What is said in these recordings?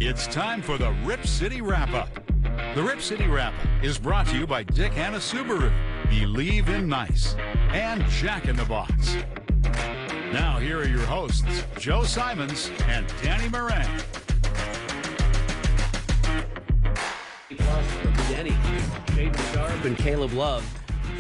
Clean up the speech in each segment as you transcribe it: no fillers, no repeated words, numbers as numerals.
It's time for the Rip City Wrap-Up. The Rip City Wrap-Up is brought to you by Dick Hanna Subaru, Believe in Nice, and Jack in the Box. Now, here are your hosts, Joe Simons and Danny Marang. Plus, Deni, Shaedon Sharpe, and Caleb Love.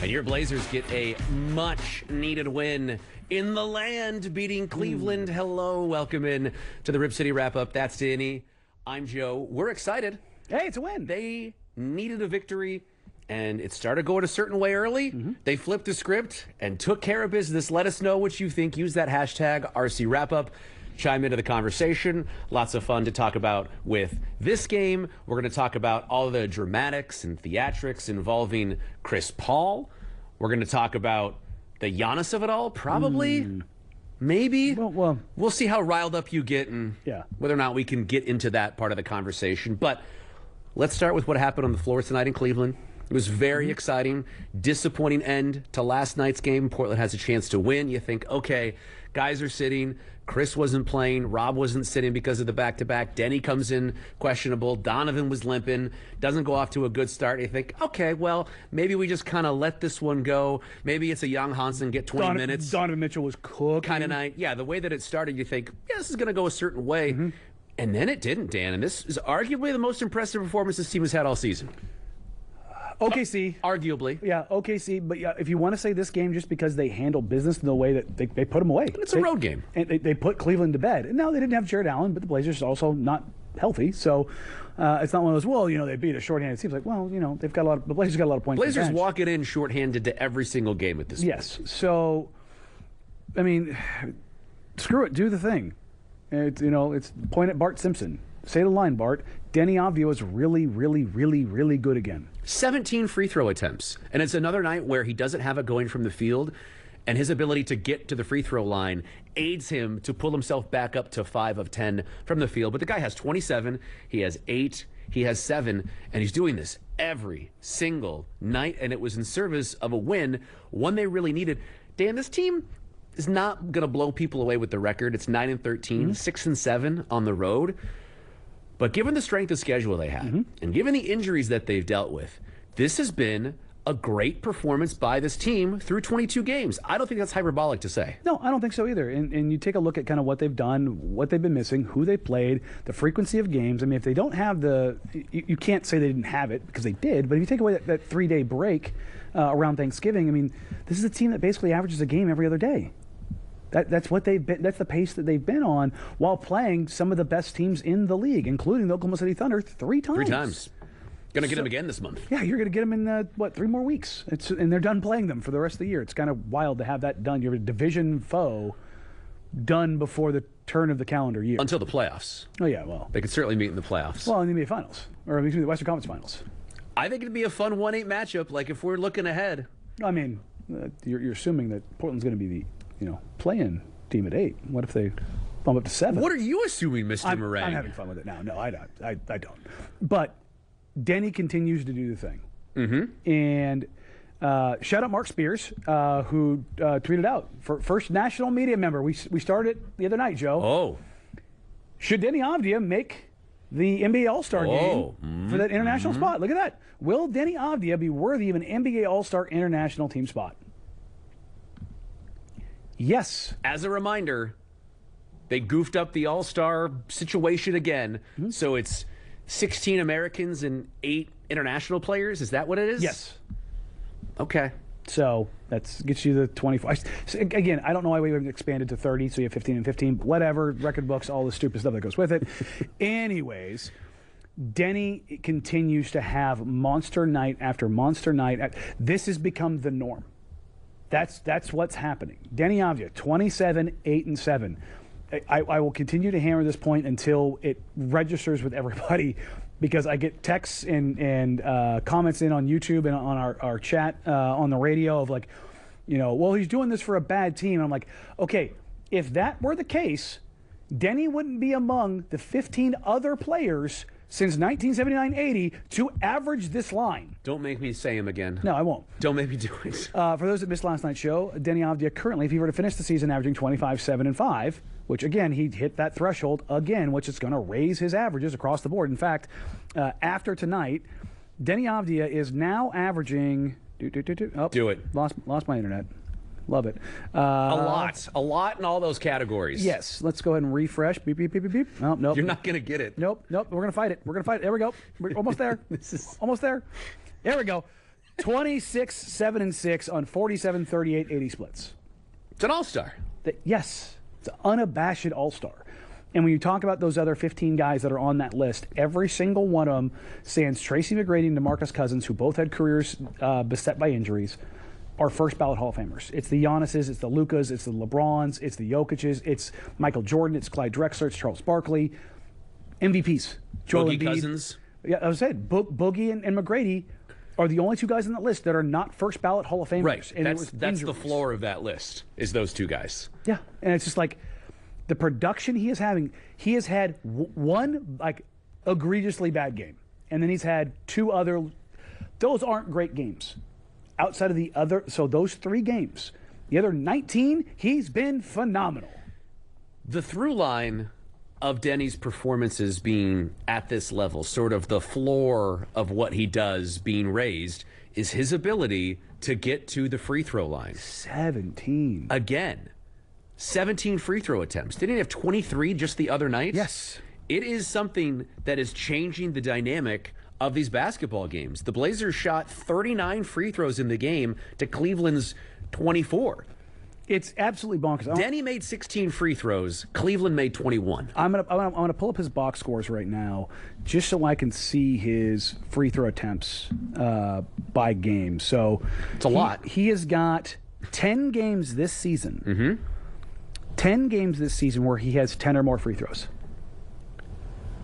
And your Blazers get a much-needed win in the land, beating Cleveland. Hello, welcome in to the Rip City Wrap-Up. That's Danny. I'm Joe. We're excited. Hey, it's a win. They needed a victory, and it started going a certain way early. They flipped the script and took care of business. Let us know what you think. Use that hashtag RC Wrap-Up. Chime into the conversation. Lots of fun to talk about with this game. We're going to talk about all the dramatics and theatrics involving Chris Paul. We're going to talk about the Giannis of it all, probably. Maybe. Well, we'll see how riled up you get and whether or not we can get into that part of the conversation. But let's start with what happened on the floor tonight in Cleveland. It was very exciting. Disappointing end to last night's game. Portland has a chance to win. You think, okay, guys are sitting. Chris wasn't playing. Rob wasn't sitting because of the back-to-back. Deni comes in questionable. Donovan was limping. Doesn't go off to a good start. You think, okay, well, maybe we just kind of let this one go. Maybe it's a young Hansen get 20 minutes. Donovan Mitchell was cooked. Kind of night. Yeah, the way that it started, you think, yeah, this is going to go a certain way. And then it didn't, Dan. And this is arguably the most impressive performance this team has had all season. OKC. Arguably. Yeah, OKC. But yeah, if you want to say this game just because they handled business in the way that they put them away. It's a road game. And they put Cleveland to bed. And now they didn't have Jared Allen, but the Blazers are also not healthy. So it's not one of those, well, they beat a shorthanded team. It's like, well, they've got the Blazers got a lot of points. Blazers walking in shorthanded to every single game at this point. Yes. So, I mean, screw it. Do the thing. It's point at Bart Simpson. Say the line, Bart. Deni Avdija was really, really, really, really good again. 17 free throw attempts. And it's another night where he doesn't have it going from the field, and his ability to get to the free throw line aids him to pull himself back up to 5 of 10 from the field. But the guy has 27, he has 8, he has 7, and he's doing this every single night, and it was in service of a win, one they really needed. Dan, this team is not going to blow people away with the record. It's 9-13, 6-7 on the road. But given the strength of schedule they had, and given the injuries that they've dealt with, this has been a great performance by this team through 22 games. I don't think that's hyperbolic to say. No, I don't think so either. And you take a look at kind of what they've done, what they've been missing, who they played, the frequency of games. I mean, if they don't have you can't say they didn't have it because they did, but if you take away that 3-day break around Thanksgiving, I mean, this is a team that basically averages a game every other day. That's what they've been. That's the pace that they've been on while playing some of the best teams in the league, including the Oklahoma City Thunder 3 times. 3 times. Going to get them again this month. Yeah, you're going to get them in 3 more weeks. And they're done playing them for the rest of the year. It's kind of wild to have that done. You're a division foe done before the turn of the calendar year. Until the playoffs. Oh yeah, well they could certainly meet in the playoffs. Well, in the NBA Finals or the Western Conference Finals. I think it'd be a fun 1-8 matchup. Like if we're looking ahead. I mean, you're assuming that Portland's going to be the play-in team at 8. What if they bump up to 7? What are you assuming, Mr. Marang? I'm having fun with it now. No, I don't. I don't. But Deni continues to do the thing. And shout out Mark Spears, who tweeted out, for first national media member. We started it the other night, Joe. Oh. Should Deni Avdija make the NBA All-Star game for that international spot? Look at that. Will Deni Avdija be worthy of an NBA All-Star international team spot? Yes. As a reminder, they goofed up the All-Star situation again. So it's 16 Americans and 8 international players. Is that what it is? Yes. Okay. So that gets you the 24. Again, I don't know why we haven't expanded to 30, so you have 15 and 15. Whatever, record books, all the stupid stuff that goes with it. Anyways, Deni continues to have monster night after monster night. This has become the norm. That's what's happening. Deni Avdija, 27, 8, and 7. I will continue to hammer this point until it registers with everybody, because I get texts and comments in on YouTube and on our chat on the radio of like, well, he's doing this for a bad team. And I'm like, okay, if that were the case, Deni wouldn't be among the 15 other players since 1979-80 to average this line. Don't make me say him again. No, I won't. Don't make me do it. For those that missed last night's show, Deni Avdija currently, if he were to finish the season averaging 25, 7, and 5, which, again, he hit that threshold again, which is going to raise his averages across the board. In fact, after tonight, Deni Avdija is now averaging... Do it. Lost my internet. Love it. A lot in all those categories. Yes. Let's go ahead and refresh. Beep, beep, beep, beep, beep. Oh, nope. You're not going to get it. Nope. We're going to fight it. There we go. We're almost there. Almost there. There we go. 26, 7, and 6 on 47, 38, 80 splits. It's an all-star. Yes. It's an unabashed all-star. And when you talk about those other 15 guys that are on that list, every single one of them, sans Tracy McGrady and DeMarcus Cousins, who both had careers beset by injuries, are first ballot Hall of Famers. It's the Giannis's, it's the Lukas, it's the LeBrons, it's the Jokic's, it's Michael Jordan, it's Clyde Drexler, it's Charles Barkley. MVPs. Joel Boogie Embiid. Cousins. Yeah, I was saying, Boogie and McGrady are the only two guys on that list that are not first ballot Hall of Famers. Right. And That's the floor of that list, is those two guys. Yeah. And it's just like, the production he is having, he has had one egregiously bad game, and then he's had two other. Those aren't great games. Outside of the other, so those 3 games, the other 19, he's been phenomenal. The through line of Deni's performances being at this level, sort of the floor of what he does being raised, is his ability to get to the free throw line. 17 again. 17 free throw attempts. Didn't he have 23 just the other night? Yes. It is something that is changing the dynamic of these basketball games. The Blazers shot 39 free throws in the game to Cleveland's 24. It's absolutely bonkers. Deni made 16 free throws. Cleveland made 21. I'm gonna pull up his box scores right now, just so I can see his free throw attempts by game. So it's a lot. He has got 10 games this season. Mm-hmm. 10 games this season where he has 10 or more free throws.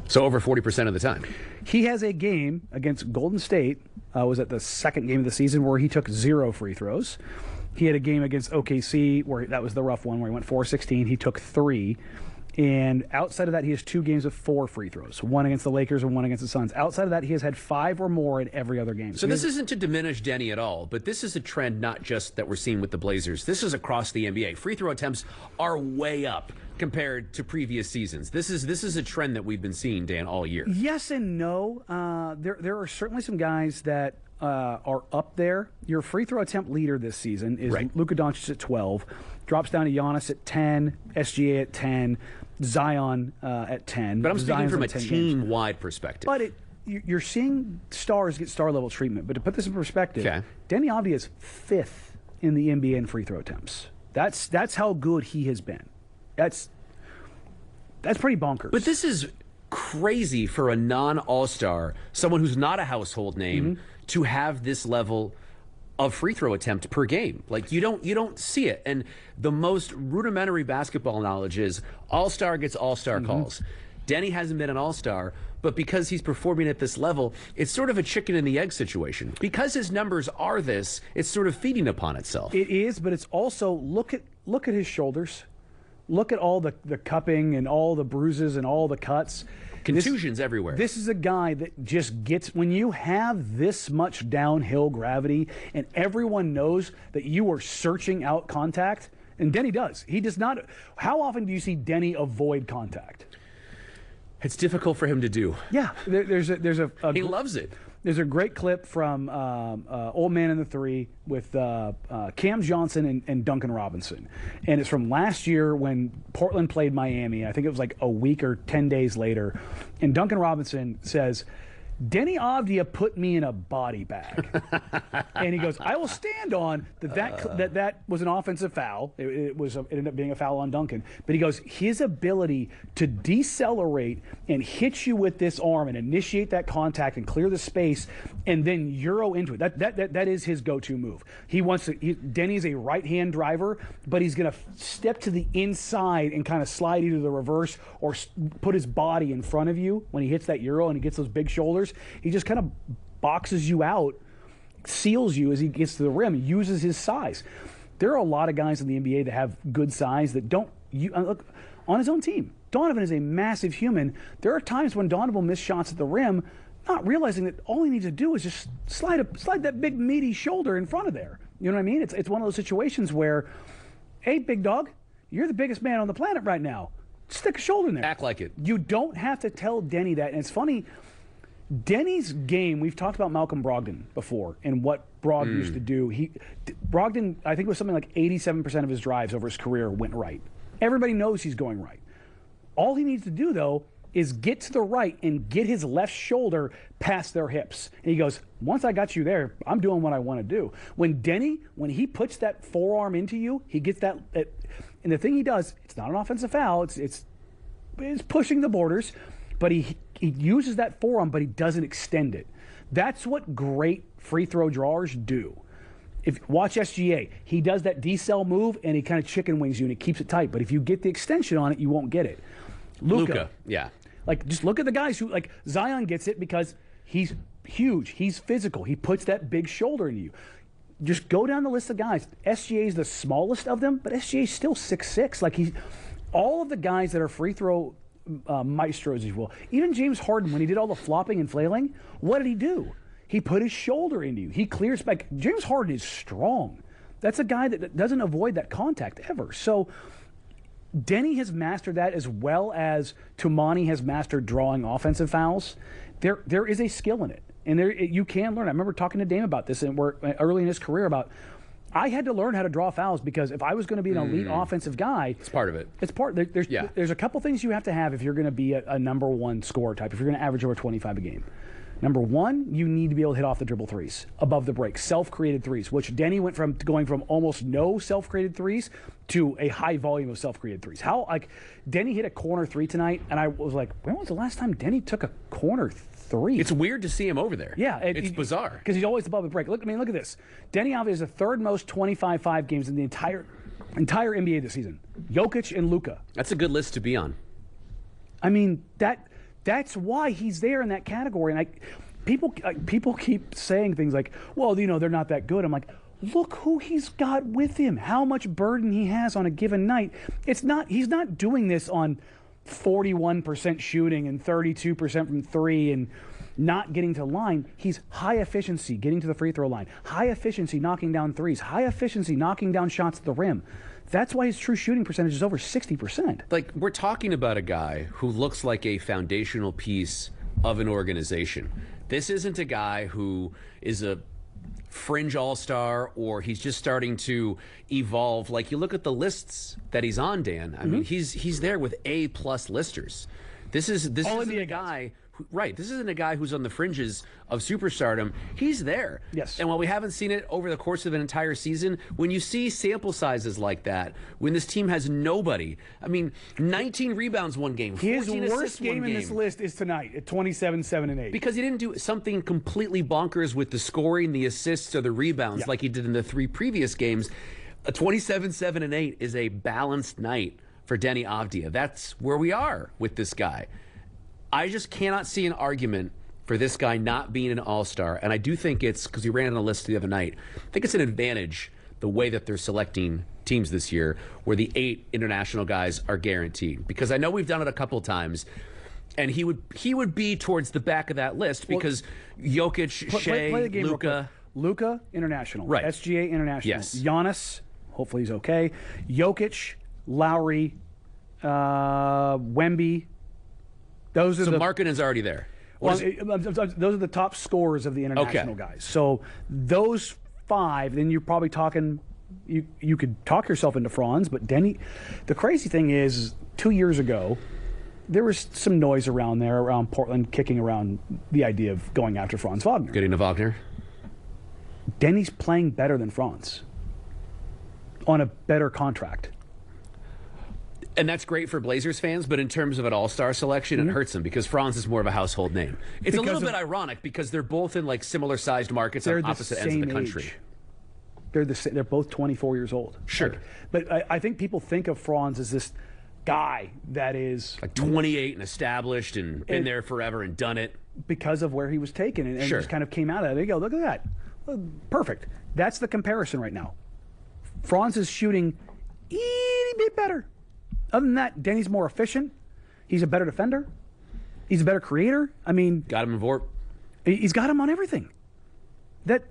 So over 40% of the time. He has a game against Golden State, was at the second game of the season, where he took 0 free throws. He had a game against OKC, where that was the rough one, where he went 4-16. He took 3. And outside of that, he has 2 games with 4 free throws, one against the Lakers and one against the Suns. Outside of that, he has had 5 or more in every other game. So this isn't to diminish Deni at all, but this is a trend not just that we're seeing with the Blazers. This is across the NBA. Free throw attempts are way up compared to previous seasons. This is a trend that we've been seeing, Dan, all year. Yes and no. There are certainly some guys that are up there. Your free throw attempt leader this season is Luka Doncic at 12, drops down to Giannis at 10, SGA at 10, Zion at 10. But I'm speaking Zion's from a on 10 team-wide perspective. But you're seeing stars get star-level treatment. But to put this in perspective, Deni Avdija is 5th in the NBA in free throw attempts. That's how good he has been. That's pretty bonkers. But this is crazy for a non-all-star, someone who's not a household name, to have this level of free throw attempt per game. Like, you don't see it. And the most rudimentary basketball knowledge is all-star gets all-star calls. Deni hasn't been an all-star, but because he's performing at this level, it's sort of a chicken and the egg situation. Because his numbers are this, it's sort of feeding upon itself. It is, but it's also, look at his shoulders. Look at all the cupping and all the bruises and all the cuts. Contusions everywhere. This is a guy that just gets, when you have this much downhill gravity and everyone knows that you are searching out contact, and Deni does. He does not. How often do you see Deni avoid contact? It's difficult for him to do. Yeah, there's a he loves it. There's a great clip from Old Man in the Three with Cam Johnson and Duncan Robinson. And it's from last year when Portland played Miami. I think it was like a week or 10 days later. And Duncan Robinson says, Deni Avdija put me in a body bag. And he goes, I will stand on that was an offensive foul. It ended up being a foul on Duncan. But he goes, his ability to decelerate and hit you with this arm and initiate that contact and clear the space and then Euro into it. That is his go-to move. Denny's a right-hand driver, but he's going to step to the inside and kind of slide either the reverse or put his body in front of you when he hits that Euro and he gets those big shoulders. He just kind of boxes you out, seals you as he gets to the rim, uses his size. There are a lot of guys in the NBA that have good size that don't. Look, on his own team, Donovan is a massive human. There are times when Donovan will miss shots at the rim, not realizing that all he needs to do is just slide that big meaty shoulder in front of there. You know what I mean? It's one of those situations where, hey, big dog, you're the biggest man on the planet right now. Stick a shoulder in there. Act like it. You don't have to tell Deni that. And it's funny, Denny's game, we've talked about Malcolm Brogdon before and what Brogdon used to do. Brogdon, I think it was something like 87% of his drives over his career went right. Everybody knows he's going right. All he needs to do, though, is get to the right and get his left shoulder past their hips. And he goes, once I got you there, I'm doing what I want to do. When he puts that forearm into you, he gets that and the thing he does, it's not an offensive foul, it's pushing the borders, but he uses that forearm, but he doesn't extend it. That's what great free throw drawers do. Watch SGA, he does that decel move and he kind of chicken wings you and it keeps it tight. But if you get the extension on it, you won't get it. Luka, yeah. Like, just look at the guys who, like, Zion gets it because he's huge, he's physical, he puts that big shoulder into you. Just go down the list of guys. SGA is the smallest of them, but SGA is still 6'6". Like, all of the guys that are free throw maestros, if you will. Even James Harden, when he did all the flopping and flailing, what did he do? He put his shoulder into you. He clears back. James Harden is strong. That's a guy that doesn't avoid that contact ever. So Deni has mastered that as well as Tumani has mastered drawing offensive fouls. There is a skill in it. And you can learn. I remember talking to Dame about this early in his career about I had to learn how to draw fouls because if I was going to be an elite offensive guy, it's part of it. It's part. There's a couple things you have to have if you're going to be a number one scorer type. If you're going to average over 25 a game. Number one, you need to be able to hit off the dribble threes above the break, self-created threes, which Deni went from going from almost no self-created threes to a high volume of self-created threes. Deni hit a corner three tonight, and I was like, when was the last time Deni took a corner three? It's weird to see him over there. Yeah. It's bizarre. Because he's always above the break. Look at this. Deni Avdija is the third most 25-5 games in the entire NBA this season. Jokic and Luka. That's a good list to be on. I mean, that's why he's there in that category. And people keep saying things like, well, they're not that good. I'm like, look who he's got with him, how much burden he has on a given night. He's not doing this on 41% shooting and 32% from three and not getting to the line. He's high efficiency getting to the free throw line, high efficiency knocking down threes, high efficiency knocking down shots at the rim. That's why his true shooting percentage is over 60%. Like, we're talking about a guy who looks like a foundational piece of an organization. This isn't a guy who is a fringe all-star or he's just starting to evolve. Like, you look at the lists that he's on, Dan. I mean, he's there with A-plus listers. This isn't a guy... Right. This isn't a guy who's on the fringes of superstardom. He's there. Yes. And while we haven't seen it over the course of an entire season, when you see sample sizes like that, when this team has nobody, 19 rebounds one game, 14 his assists worst game in this list is tonight at 27, 7, and 8. Because he didn't do something completely bonkers with the scoring, the assists, or the rebounds like he did in the three previous games. A 27, 7, and 8 is a balanced night for Deni Avdija. That's where we are with this guy. I just cannot see an argument for this guy not being an all-star. And I do think it's, because we ran on a list the other night, I think it's an advantage the way that they're selecting teams this year where the 8 international guys are guaranteed. Because I know we've done it a couple times, and he would be towards the back of that list because Jokic, Shea, Luka. Luka, international. Right. SGA, international. Yes. Giannis, hopefully he's okay. Jokic, Lowry, Wemby. Those are so Markkanen's already there. Those are the top scorers of the international guys. So those 5, then you're probably talking. You could talk yourself into Franz, but Deni. The crazy thing is, 2 years ago, there was some noise around Portland kicking around the idea of going after Franz Wagner. Getting to Wagner. Denny's playing better than Franz on a better contract. And that's great for Blazers fans, but in terms of an all-star selection, it hurts them because Franz is more of a household name. It's a little bit ironic because they're both in like similar-sized markets on opposite ends of the country. Age. They're both 24 years old. Sure. But I think people think of Franz as this guy that is... like 28 and established and been there forever and done it. Because of where he was taken and just kind of came out of it. They go, look at that. Perfect. That's the comparison right now. Franz is shooting a bit better. Other than that, Denny's more efficient. He's a better defender. He's a better creator. Got him in VORP. He's got him on everything. That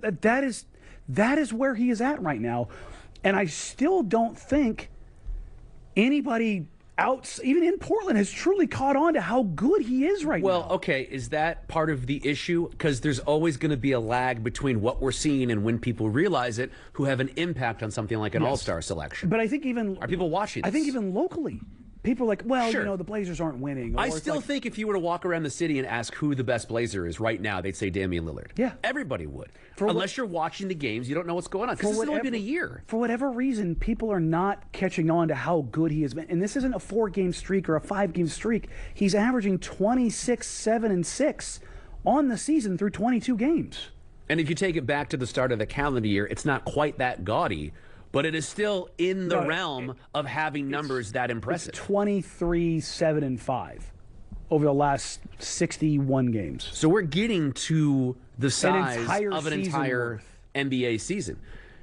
is where he is at right now. And I still don't think anybody out, even in Portland, has truly caught on to how good he is right now. Well, okay, is that part of the issue? Because there's always going to be a lag between what we're seeing and when people realize it who have an impact on something like an All-Star selection. But I think even... Are people watching this? I think even locally, people are like, well, Sure. the Blazers aren't winning. Or I it's still like, think if you were to walk around the city and ask who the best Blazer is right now, they'd say Damian Lillard. Yeah. Everybody would. Unless you're watching the games, you don't know what's going on. Because it's only been a year. For whatever reason, people are not catching on to how good he has been. And this isn't a 4-game streak or a 5-game streak. He's averaging 26, 7, and 6 on the season through 22 games. And if you take it back to the start of the calendar year, it's not quite that gaudy, but it is still in the realm of having numbers that impressive. It's 23, 7, and 5 over the last 61 games. So we're getting to the size of an entire worth. NBA season.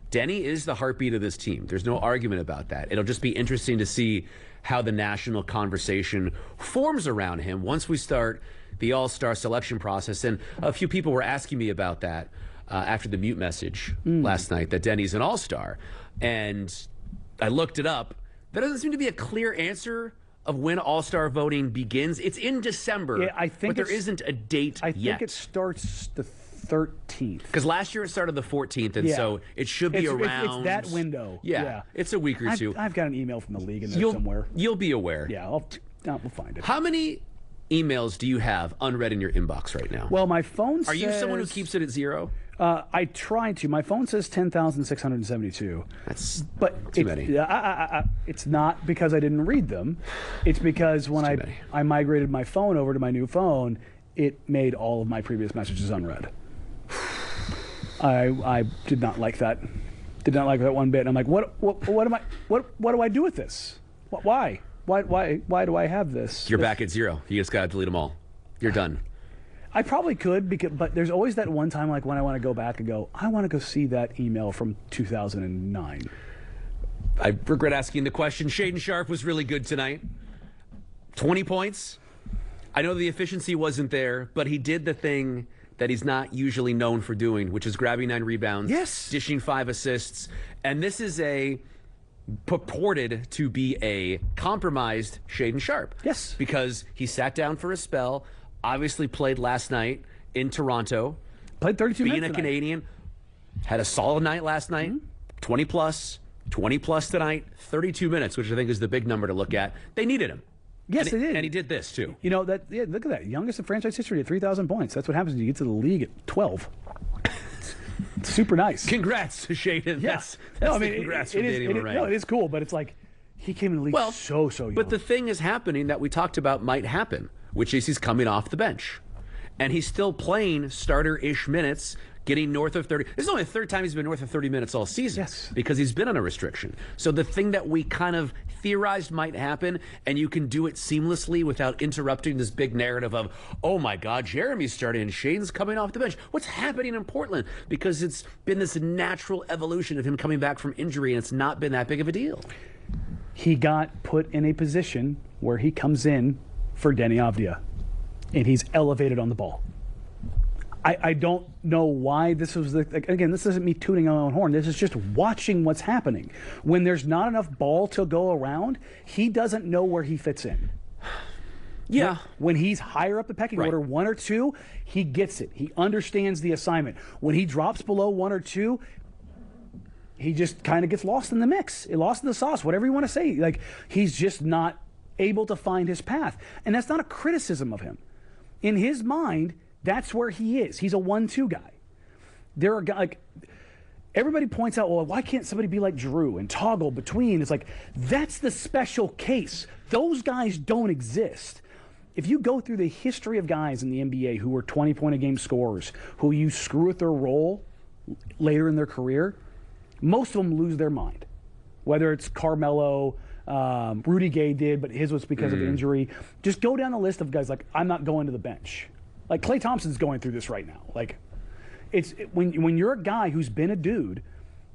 Deni is the heartbeat of this team. There's no argument about that. It'll just be interesting to see how the national conversation forms around him once we start the All-Star selection process. And a few people were asking me about that after the mute message last night, that Deni's an All-Star. And I looked it up. There doesn't seem to be a clear answer of when All-Star voting begins. It's in December, but there isn't a date yet. I think it starts the 13th. Because last year it started the 14th, and so it should be around... It's that window. Yeah, it's a week or two. I've got an email from the league in there somewhere. You'll be aware. Yeah, we'll find it. How many emails do you have unread in your inbox right now? Well, my phone says... Are you someone who keeps it at 0? I try to. My phone says 10,672. That's but too many. It's not because I didn't read them. It's because when I migrated my phone over to my new phone, it made all of my previous messages unread. I did not like that. Did not like that one bit. And I'm like, what do I do with this? Why do I have this? You're back at 0. You just got to delete them all. You're done. I probably could, but there's always that one time like when I want to go back and go, I want to go see that email from 2009. I regret asking the question. Shaedon Sharpe was really good tonight. 20 points. I know the efficiency wasn't there, but he did the thing that he's not usually known for doing, which is grabbing 9 rebounds, dishing 5 assists. And this is purported to be a compromised Shaedon Sharpe. Yes. Because he sat down for a spell, obviously played last night in Toronto. Played 32 minutes being a Canadian. Had a solid night last night. 20 plus tonight. 32 minutes, which I think is the big number to look at. They needed him. Yes, they did. And he did this, too. You know, look at that. Youngest in franchise history at 3,000 points. That's what happens when you get to the league at 12. It's super nice. Congrats to Shaedon. Yes. Congrats for Deni Marang. No, it is cool, but it's like he came in the league so young. But the thing is happening that we talked about might happen, which is he's coming off the bench. And he's still playing starter-ish minutes, getting north of 30. This is only the third time he's been north of 30 minutes all season. Yes. Because he's been on a restriction. So the thing that we kind of theorized might happen, and you can do it seamlessly without interrupting this big narrative of, oh my God, Jeremy's starting and Shane's coming off the bench. What's happening in Portland? Because it's been this natural evolution of him coming back from injury, and it's not been that big of a deal. He got put in a position where he comes in for Deni Avdija, and he's elevated on the ball. I don't know why this was again, this isn't me tooting my own horn. This is just watching what's happening. When there's not enough ball to go around, he doesn't know where he fits in. Yeah. When he's higher up the pecking order, 1 or 2, he gets it. He understands the assignment. When he drops below 1 or 2, he just kind of gets lost in the mix, lost in the sauce, whatever you want to say. Like, he's just not able to find his path. And that's not a criticism of him. In his mind, that's where he is. He's a 1-2 guy. There are guys like everybody points out, well, why can't somebody be like Drew and toggle between? It's like that's the special case. Those guys don't exist. If you go through the history of guys in the NBA who were 20-point-a-game scorers, who you screw with their role later in their career, most of them lose their mind. Whether it's Carmelo, Rudy Gay did, but his was because of injury. Just go down the list of guys like, I'm not going to the bench. Like Klay Thompson's going through this right now. Like, when you're a guy who's been a dude,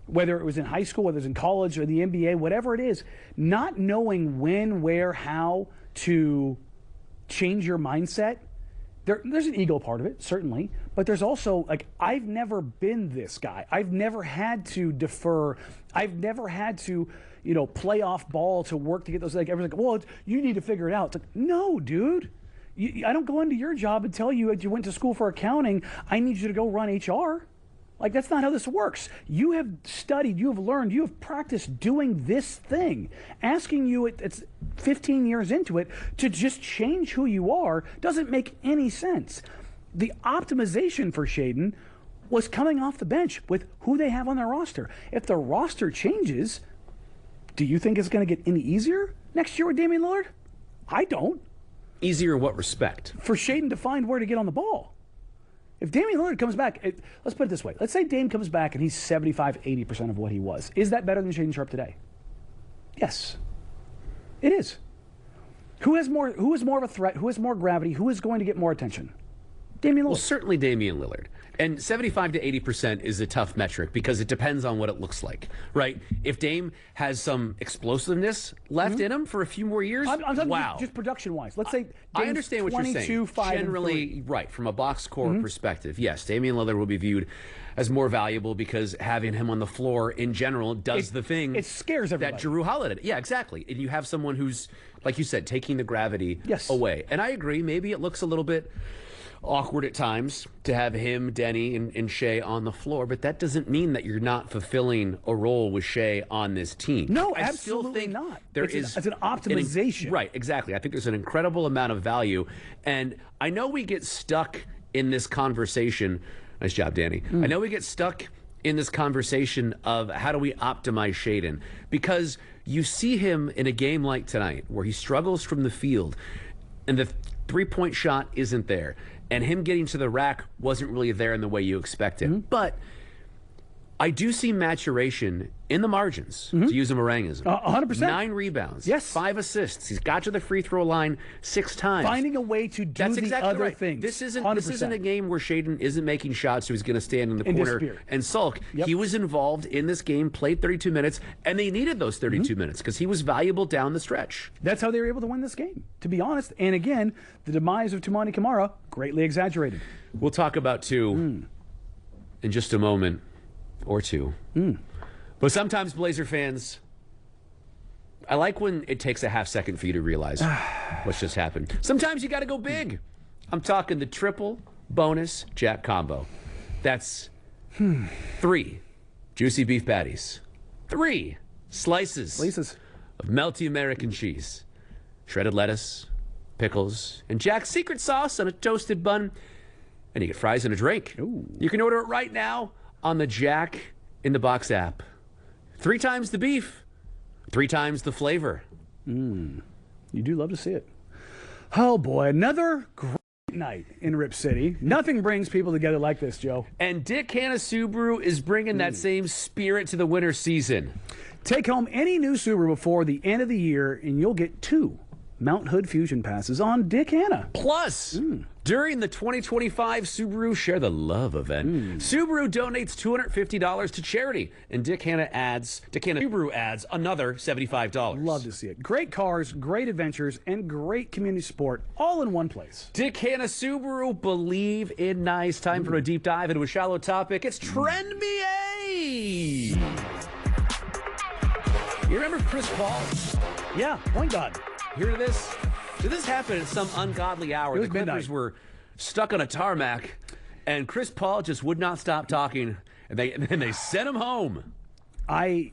whether it was in high school, whether it's in college or the NBA, whatever it is, not knowing when, where, how to change your mindset, there's an ego part of it, certainly, but there's also, like, I've never been this guy. I've never had to defer. I've never had to, playoff ball to work to get those. Like everyone's like, well, you need to figure it out. It's like, no, dude. I don't go into your job and tell you that you went to school for accounting. I need you to go run HR. Like, that's not how this works. You have studied, you have learned, you have practiced doing this thing. Asking you, it's 15 years into it, to just change who you are doesn't make any sense. The optimization for Shaedon was coming off the bench with who they have on their roster. If the roster changes, do you think it's going to get any easier next year with Damian Lillard? I don't. Easier in what respect? For Shaedon to find where to get on the ball. If Damian Lillard comes back, let's put it this way. Let's say Dame comes back and he's 75, 80% of what he was. Is that better than Shaedon Sharpe today? Yes. It is. Who is more of a threat? Who has more gravity? Who is going to get more attention? Damian Lillard. Well, certainly Damian Lillard. And 75 to 80% is a tough metric because it depends on what it looks like, right? If Dame has some explosiveness left in him for a few more years, I'm talking wow. just production-wise. Let's say Dame's I understand what you're saying. 5 Generally, right, from a box score perspective, yes, Damian Lillard will be viewed as more valuable because having him on the floor in general does the thing. It scares everybody. That Jrue Holiday. Yeah, exactly. And you have someone who's, like you said, taking the gravity away. And I agree, maybe it looks a little bit awkward at times to have him, Deni, and Shea on the floor, but that doesn't mean that you're not fulfilling a role with Shea on this team. No, I absolutely still think not. It's an optimization. Right, exactly. I think there's an incredible amount of value, and I know we get stuck in this conversation. Nice job, Danny. I know we get stuck in this conversation of how do we optimize Shaedon, because you see him in a game like tonight where he struggles from the field and the three-point shot isn't there. And him getting to the rack wasn't really there in the way you expected. But I do see maturation in the margins, to use a Marangism. 100%. 9 rebounds. Yes. 5 assists. He's got to the free throw line 6 times. Finding a way to do other right. things. This isn't a game where Shaedon isn't making shots, so he's going to stand in the corner disappear. and sulk. Yep. He was involved in this game, played 32 minutes, and they needed those 32 minutes because he was valuable down the stretch. That's how they were able to win this game, to be honest. And again, the demise of Toumani Camara, greatly exaggerated. We'll talk about two in just a moment or two. But sometimes, Blazer fans, I like when it takes a half second for you to realize what's just happened. Sometimes you got to go big. I'm talking the triple bonus Jack combo. That's 3 juicy beef patties, 3 slices of melty American cheese, shredded lettuce, pickles, and Jack's secret sauce on a toasted bun, and you get fries and a drink. Ooh. You can order it right now on the Jack in the Box app. 3 times the beef, 3 times the flavor. You do love to see it. Oh boy, another great night in Rip City. Nothing brings people together like this, Joe. And Dick Hanna Subaru is bringing that same spirit to the winter season. Take home any new Subaru before the end of the year, and you'll get 2 Mount Hood Fusion passes on Dick Hanna. Plus, during the 2025 Subaru Share the Love event, Subaru donates $250 to charity, and Dick Hanna Subaru adds another $75. Love to see it. Great cars, great adventures, and great community support all in one place. Dick Hanna Subaru, believe in nice. Time for a deep dive into a shallow topic. It's Trend NBA. You remember Chris Paul? Yeah, point guard. Hear this? Did this happen at some ungodly hour? It was the Clippers midnight. were stuck on a tarmac, and Chris Paul just would not stop talking, and they sent him home. I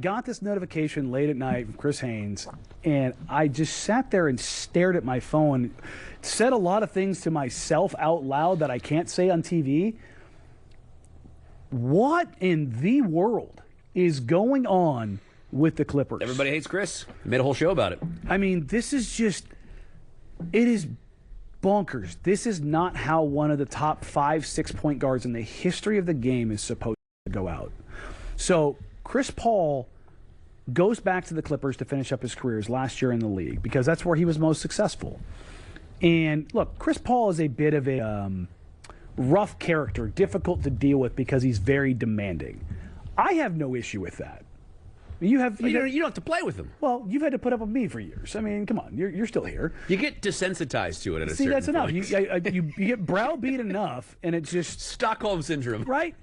got this notification late at night from Chris Haynes, and I just sat there and stared at my phone, said a lot of things to myself out loud that I can't say on TV. What in the world is going on with the Clippers? Everybody hates Chris. He made a whole show about it. I mean, this is just, it is bonkers. This is not how one of the top 5-6 point guards in the history of the game is supposed to go out. So Chris Paul goes back to the Clippers to finish up his careers last year in the league because that's where he was most successful. And look, Chris Paul is a bit of a rough character, difficult to deal with because he's very demanding. I have no issue with that. You don't have to play with him. Well, you've had to put up with me for years. I mean, come on, you're still here. You get desensitized to it at a See, certain that's point. enough. You get browbeat enough, and it's just Stockholm syndrome. right.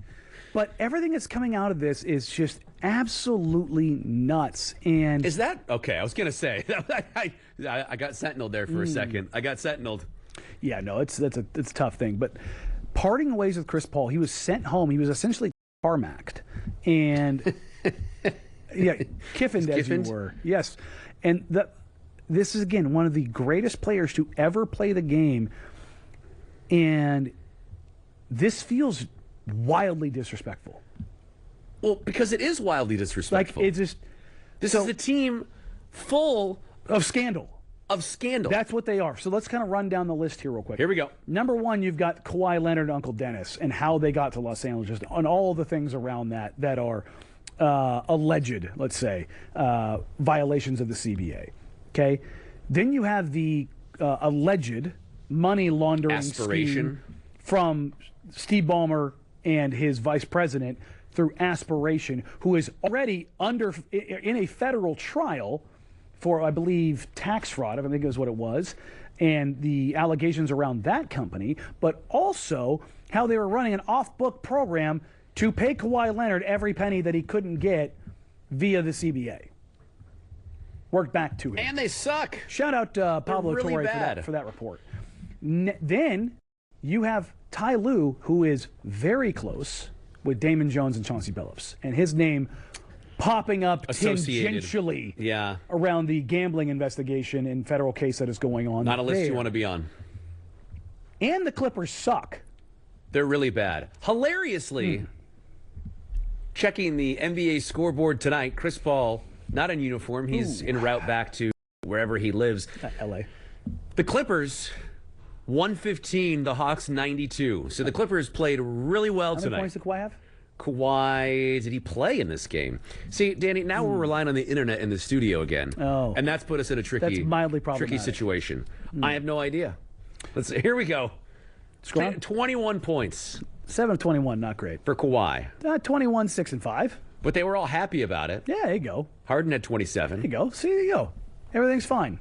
But everything that's coming out of this is just absolutely nuts. And is that okay? I was gonna say I got sentineled there for a second. I got sentineled. Yeah, no, it's a tough thing. But parting ways with Chris Paul, he was sent home. He was essentially tarmacked, and yeah, kiffined as you were. Yes, and this is again one of the greatest players to ever play the game, and this feels wildly disrespectful. Well, because it is wildly disrespectful. Like, it's just... This is a team full... of scandal. Of scandal. That's what they are. So let's kind of run down the list here real quick. Here we go. Number one, you've got Kawhi Leonard and Uncle Dennis and how they got to Los Angeles and all the things around that are alleged, let's say, violations of the CBA. Okay? Then you have the alleged money laundering scheme from Steve Ballmer and his vice president through Aspiration, who is already in a federal trial for, I believe, tax fraud, I think is what it was, and the allegations around that company, but also how they were running an off-book program to pay Kawhi Leonard every penny that he couldn't get via the CBA. Worked back to him. And they suck. Shout out Pablo really Torre for that report. Then you have Ty Lue, who is very close with Damon Jones and Chauncey Billups, and his name popping up tangentially around the gambling investigation and federal case that is going on. Not a list you want to be on. And the Clippers suck. They're really bad. Hilariously, checking the NBA scoreboard tonight, Chris Paul, not in uniform, he's en route back to wherever he lives. L.A. The Clippers... 115, the Hawks 92. So the Clippers played really well tonight. How many points did Kawhi have? Kawhi, did he play in this game? See, Danny, now we're relying on the internet in the studio again. Oh. And that's put us in a that's mildly problematic. tricky situation. I have no idea. Here we go. 21 points. 7 of 21, not great. For Kawhi. 21, 6 and 5. But they were all happy about it. Yeah, there you go. Harden at 27. There you go. See, there you go. Everything's fine.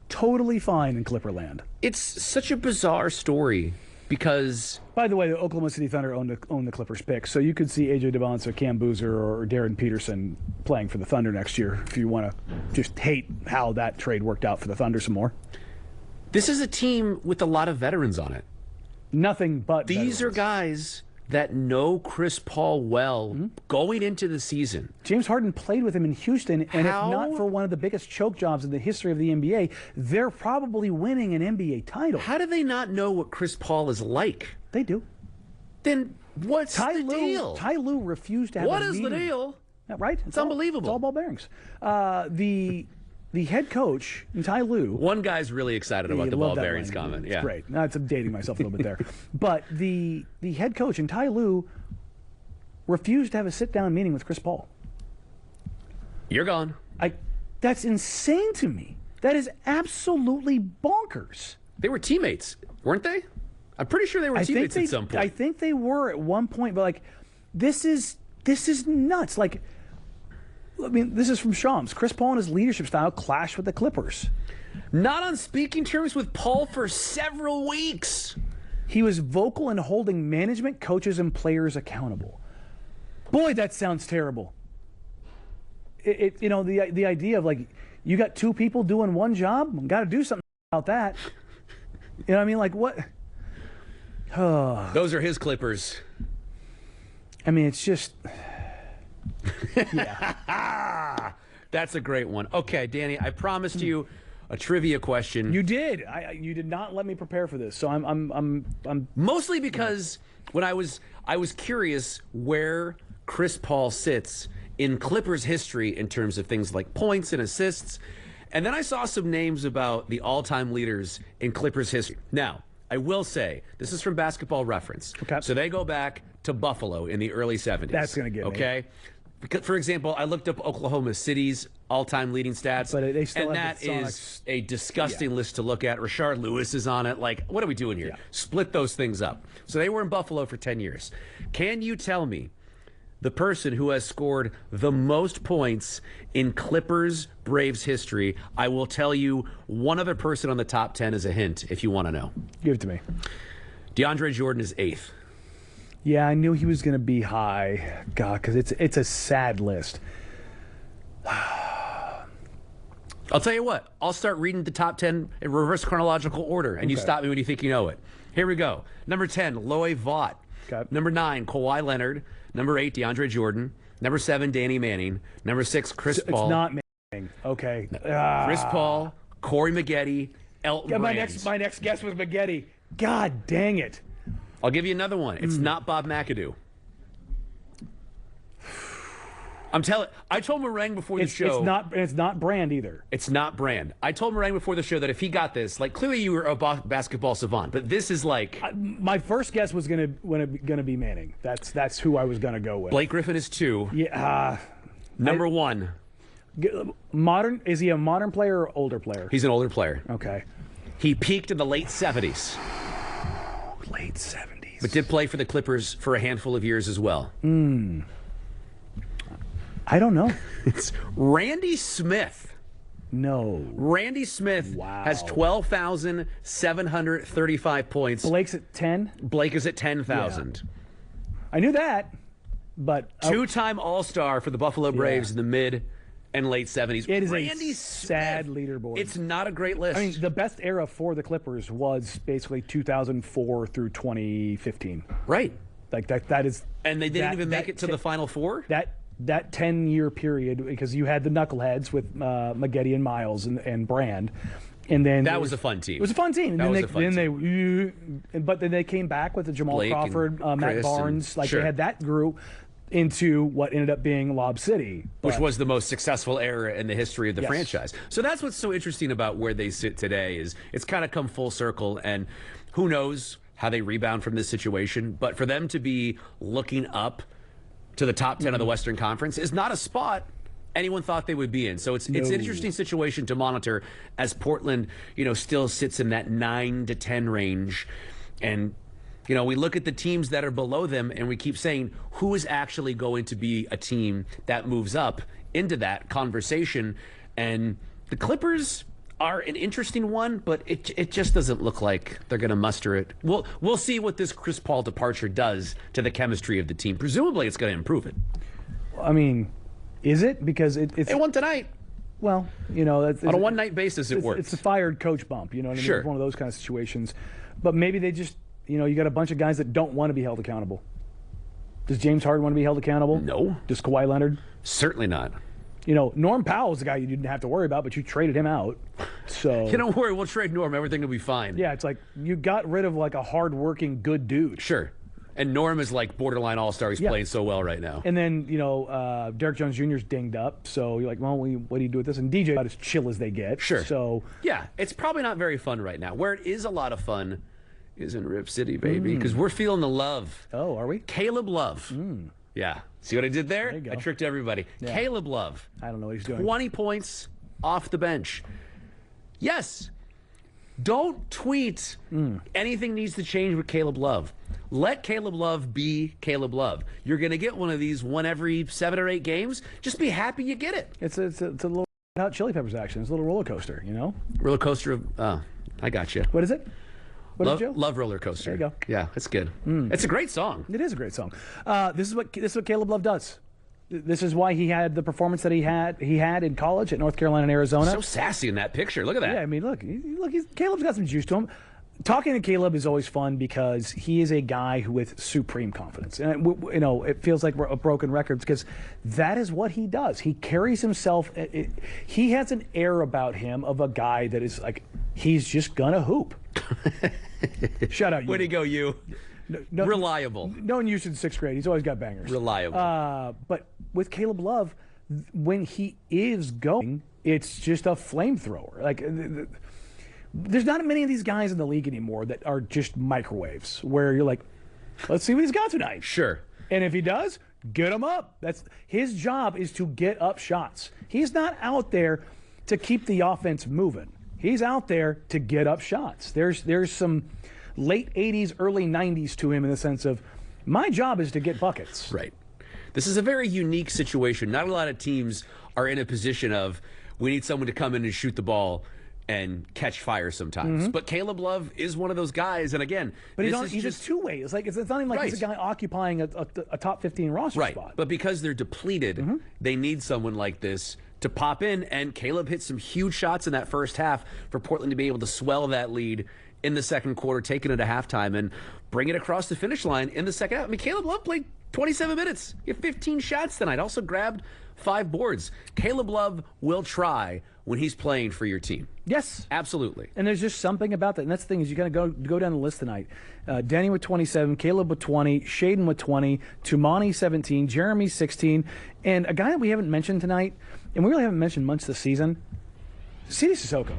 Totally fine in Clipperland. It's such a bizarre story because... By the way, the Oklahoma City Thunder own the Clippers pick, so you could see A.J. DeBonsa, Cam Boozer, or Darren Peterson playing for the Thunder next year if you want to just hate how that trade worked out for the Thunder some more. This is a team with a lot of veterans on it. Nothing but These veterans. are guys that know Chris Paul well going into the season. James Harden played with him in Houston, and if not for one of the biggest choke jobs in the history of the NBA, they're probably winning an NBA title. How do they not know what Chris Paul is like? They do. Then what's the deal? Ty Lue refused to have What a is meeting. the deal? Right? It's unbelievable. It's all ball bearings. The head coach, Ty Lue. One guy's really excited about the ball bearings comment. It's great. Now I'm dating myself a little bit there. But the head coach and Ty Lue refused to have a sit-down meeting with Chris Paul. You're gone. That's insane to me. That is absolutely bonkers. They were teammates, weren't they? I'm pretty sure they were teammates at some point. I think they were at one point, but this is nuts. This is from Shams. Chris Paul and his leadership style clashed with the Clippers. Not on speaking terms with Paul for several weeks. He was vocal in holding management, coaches, and players accountable. Boy, that sounds terrible. The idea of you got two people doing one job, got to do something about that. You know what I mean? What? Those are his Clippers. I mean, it's just... Yeah. That's a great one. Okay, Danny, I promised you a trivia question. You did. You did not let me prepare for this. So I'm mostly because when I was curious where Chris Paul sits in Clippers history in terms of things like points and assists. And then I saw some names about the all-time leaders in Clippers history. Now, I will say, this is from Basketball Reference. Okay. So they go back to Buffalo in the early 70s. That's going to get me. Okay? Because, for example, I looked up Oklahoma City's all-time leading stats. But they still and have that is a disgusting list to look at. Rashard Lewis is on it. What are we doing here? Yeah. Split those things up. So they were in Buffalo for 10 years. Can you tell me the person who has scored the most points in Clippers Braves history? I will tell you one other person on the top 10 as a hint if you want to know. Give it to me. DeAndre Jordan is 8th. Yeah, I knew he was going to be high. God, because it's a sad list. I'll tell you what. I'll start reading the top 10 in reverse chronological order, and you stop me when you think you know it. Here we go. Number 10, Loy Vaught. Okay. Number 9, Kawhi Leonard. Number 8, DeAndre Jordan. Number 7, Danny Manning. Number 6, Chris Paul. It's not Manning. Okay. Chris Paul, Corey Maggette, Elton Brand. My next guess was Maggette. God dang it. I'll give you another one. It's not Bob McAdoo. I told Marang before the show. It's not Brand either. It's not Brand. I told Marang before the show that if he got this, like clearly you were a basketball savant, but this is like my first guess was gonna be Manning. That's who I was gonna go with. Blake Griffin is 2. Yeah. Number 1. Modern? Is he a modern player or older player? He's an older player. Okay. He peaked in the late 70s. Late 70s. But did play for the Clippers for a handful of years as well. I don't know. It's Randy Smith. No. Randy Smith has 12,735 points. Blake's at 10? Blake is at 10,000. Yeah. I knew that, but... Two-time All-Star for the Buffalo Braves in the mid and late 70s. It is Randy a sad leaderboard. It's not a great list. I mean, the best era for the Clippers was basically 2004 through 2015. Right. Like that is... And they didn't even make it to the Final Four? That 10-year period, because you had the knuckleheads with Maggette and Miles and Brand, and then that was a fun team. It was a fun team. But then they came back with the Jamal Blake Crawford, Matt Barnes. They had that group into what ended up being Lob City, which was the most successful era in the history of the franchise. So that's what's so interesting about where they sit today is it's kind of come full circle, and who knows how they rebound from this situation. But for them to be looking up to the top 10 of the Western Conference is not a spot anyone thought they would be in. So it's an interesting situation to monitor as Portland, still sits in that 9 to 10 range. And, we look at the teams that are below them and we keep saying, who is actually going to be a team that moves up into that conversation? And the Clippers are an interesting one, but it just doesn't look like they're going to muster it. We'll see what this Chris Paul departure does to the chemistry of the team. Presumably, it's going to improve it. I mean, is it? Because it's... They won tonight. Well, that's... On a one-night basis, it works. It's a fired coach bump, you know what I mean? Sure. It's one of those kind of situations. But maybe they just, you got a bunch of guys that don't want to be held accountable. Does James Harden want to be held accountable? No. Does Kawhi Leonard? Certainly not. Norm Powell's the guy you didn't have to worry about, but you traded him out. So don't worry, we'll trade Norm. Everything will be fine. Yeah, it's like you got rid of like a hard-working, good dude. Sure. And Norm is like borderline all-star. He's playing so well right now. And then, Derek Jones Jr.'s dinged up. So you're like, well, what do you do with this? And DJ about as chill as they get. Sure. So yeah, it's probably not very fun right now. Where it is a lot of fun is in Rip City, baby, because we're feeling the love. Oh, are we? Caleb Love. Yeah. See what I did there? There you go. I tricked everybody. Yeah. Caleb Love. I don't know what he's doing. 20 points off the bench. Yes. Don't tweet anything needs to change with Caleb Love. Let Caleb Love be Caleb Love. You're going to get one of these one every 7 or 8 games. Just be happy you get it. It's a little Hot Chili Peppers action. It's a little roller coaster, Roller coaster of... I got you. What is it? Love Roller Coaster. There you go. Yeah, it's good. It's a great song. It is a great song. This is what Caleb Love does. This is why he had the performance that he had in college at North Carolina and Arizona. So sassy in that picture. Look at that. Yeah, I mean, look, Caleb's got some juice to him. Talking to Caleb is always fun because he is a guy with supreme confidence. And, it feels like we're a broken record because that is what he does. He carries himself. He has an air about him of a guy that is like, he's just going to hoop. Shut up, you. Way to go, you. No, reliable. No one used it in 6th grade. He's always got bangers. Reliable. But with Caleb Love, when he is going, it's just a flamethrower. Like, there's not many of these guys in the league anymore that are just microwaves where you're like, let's see what he's got tonight. Sure. And if he does, get him up. That's his job, is to get up shots. He's not out there to keep the offense moving. He's out there to get up shots. There's some late 80s, early 90s to him in the sense of, my job is to get buckets. Right. This is a very unique situation. Not a lot of teams are in a position of, we need someone to come in and shoot the ball and catch fire sometimes. But Caleb Love is one of those guys, and again, but he's just two-way. It's like it's not even like Right. he's a guy occupying a top 15 roster right. spot. But because they're depleted, they need someone like this to pop in, and Caleb hit some huge shots in that first half for Portland to be able to swell that lead in the second quarter, taking it to halftime, and bring it across the finish line in the second half. I mean, Caleb Love played 27 minutes. He had 15 shots tonight. Also grabbed 5 boards. Caleb Love will try when he's playing for your team. Yes. Absolutely. And there's just something about that. And that's the thing is you got to go down the list tonight. Deni with 27, Caleb with 20, Shaedon with 20, Tumani 17, Jeremy 16, and a guy that we haven't mentioned tonight, and we really haven't mentioned much this season, Sidy Cissoko.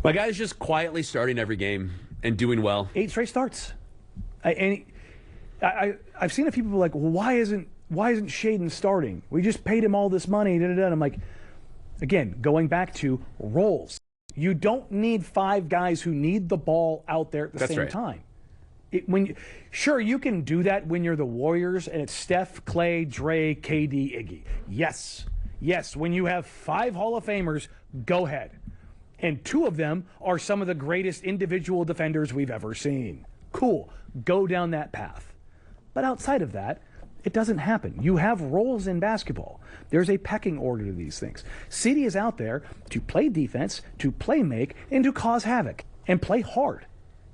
My guy's just quietly starting every game and doing well. 8 straight starts. I've seen a few people like, well, why isn't Shaedon starting? We just paid him all this money. And I'm like, again, going back to roles. You don't need 5 guys who need the ball out there at the same time. Sure, you can do that when you're the Warriors and it's Steph, Clay, Dre, KD, Iggy. Yes. When you have 5 Hall of Famers, go ahead. And 2 of them are some of the greatest individual defenders we've ever seen. Cool. Go down that path. But outside of that, it doesn't happen. You have roles in basketball. There's a pecking order to these things. Sidy is out there to play defense, to play make, and to cause havoc, and play hard.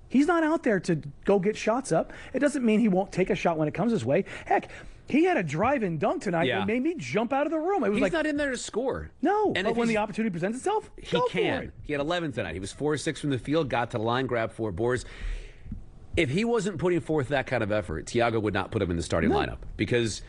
He's not out there to go get shots up. It doesn't mean he won't take a shot when it comes his way. Heck, he had a drive-in dunk tonight that made me jump out of the room. It was He's not in there to score. No, and but when the opportunity presents itself, he can. He had 11 tonight. He was 4-6 from the field, got to the line, grabbed 4 boards. If he wasn't putting forth that kind of effort, Tiago would not put him in the starting lineup because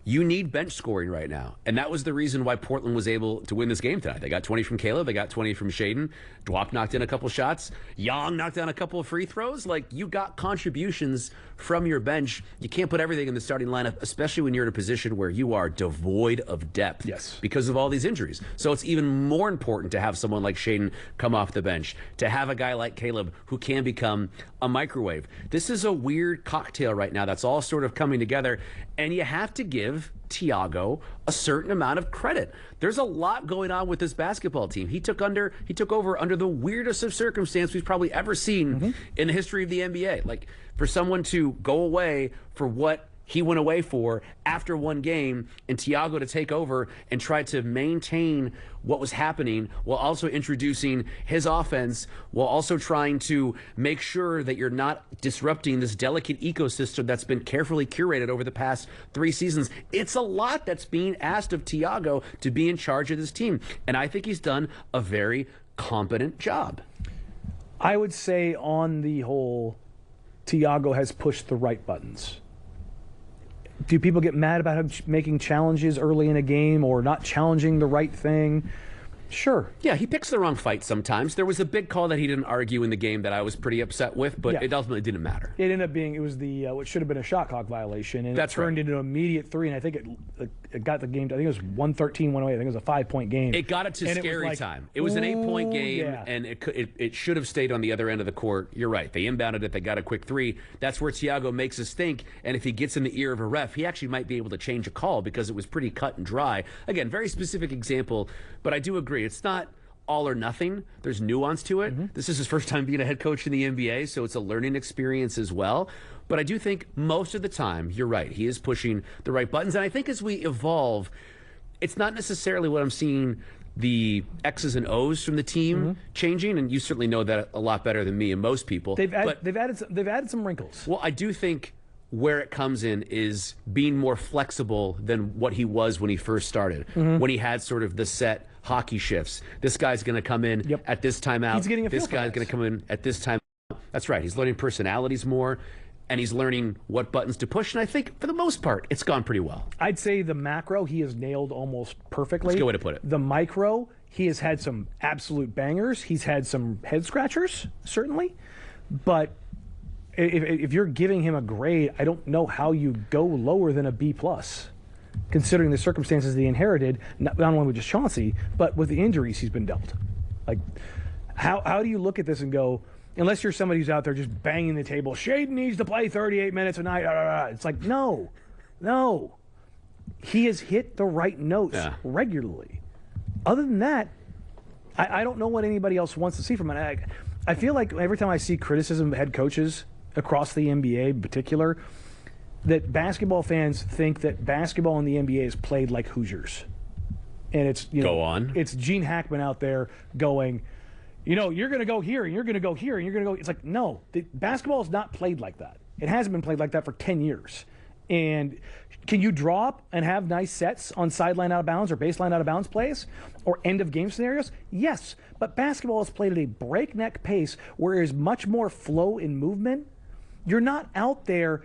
you need bench scoring right now. And that was the reason why Portland was able to win this game tonight. They got 20 from Caleb. They got 20 from Shaedon. Dwop knocked in a couple shots. Young knocked down a couple of free throws. Like, you got contributions from your bench. You can't put everything in the starting lineup, especially when you're in a position where you are devoid of depth because of all these injuries. So it's even more important to have someone like Shaedon come off the bench, to have a guy like Caleb who can become a microwave. This is a weird cocktail right now that's all sort of coming together, and you have to give Tiago a certain amount of credit. There's a lot going on with this basketball team. He took over under the weirdest of circumstances we've probably ever seen in the history of the NBA. Like, for someone to go away for what he went away for after one game, and Tiago to take over and try to maintain what was happening while also introducing his offense, while also trying to make sure that you're not disrupting this delicate ecosystem that's been carefully curated over the past 3 seasons. It's a lot that's being asked of Tiago to be in charge of this team, and I think he's done a very competent job. I would say on the whole, Tiago has pushed the right buttons. Do people get mad about him making challenges early in a game or not challenging the right thing? Sure. Yeah, he picks the wrong fight sometimes. There was a big call that he didn't argue in the game that I was pretty upset with, but it ultimately didn't matter. It ended up being, it was the what should have been a shot clock violation, and it turned into an immediate 3, and I think it got the game to, I think it was 113, 108. I think it was a 5-point game. It got it to scary time. It was an 8-point game, and it should have stayed on the other end of the court. You're right. They inbounded it. They got a quick 3. That's where Tiago makes us think, and if he gets in the ear of a ref, he actually might be able to change a call because it was pretty cut and dry. Again, very specific example, but I do agree. It's not all or nothing. There's nuance to it. This is his first time being a head coach in the NBA, so it's a learning experience as well. But I do think most of the time, you're right, he is pushing the right buttons. And I think as we evolve, it's not necessarily what I'm seeing the X's and O's from the team changing, and you certainly know that a lot better than me and most people. They've added some wrinkles. Well, I do think where it comes in is being more flexible than what he was when he first started, when he had sort of the set hockey shifts. This guy's going to come in at this time out. He's getting a feel this guy's going to come in at this time out. That's right. He's learning personalities more, and he's learning what buttons to push. And I think, for the most part, it's gone pretty well. I'd say the macro he has nailed almost perfectly. That's a good way to put it. The micro, he has had some absolute bangers. He's had some head scratchers, certainly. But if you're giving him a grade, I don't know how you go lower than a B+, considering the circumstances he inherited, not only with just Chauncey, but with the injuries he's been dealt. Like, how do you look at this and go, unless you're somebody who's out there just banging the table, Shaedon needs to play 38 minutes a night, it's like, no. He has hit the right notes regularly. Other than that, I don't know what anybody else wants to see from it. I feel like every time I see criticism of head coaches across the NBA in particular, that basketball fans think that basketball in the NBA is played like Hoosiers. And it's, Go on. It's Gene Hackman out there going, you're going to go here, and you're going to go here, and you're going to go. It's like, no, basketball is not played like that. It hasn't been played like that for 10 years. And can you draw up and have nice sets on sideline out of bounds or baseline out of bounds plays or end of game scenarios? Yes. But basketball is played at a breakneck pace where there's much more flow in movement. You're not out there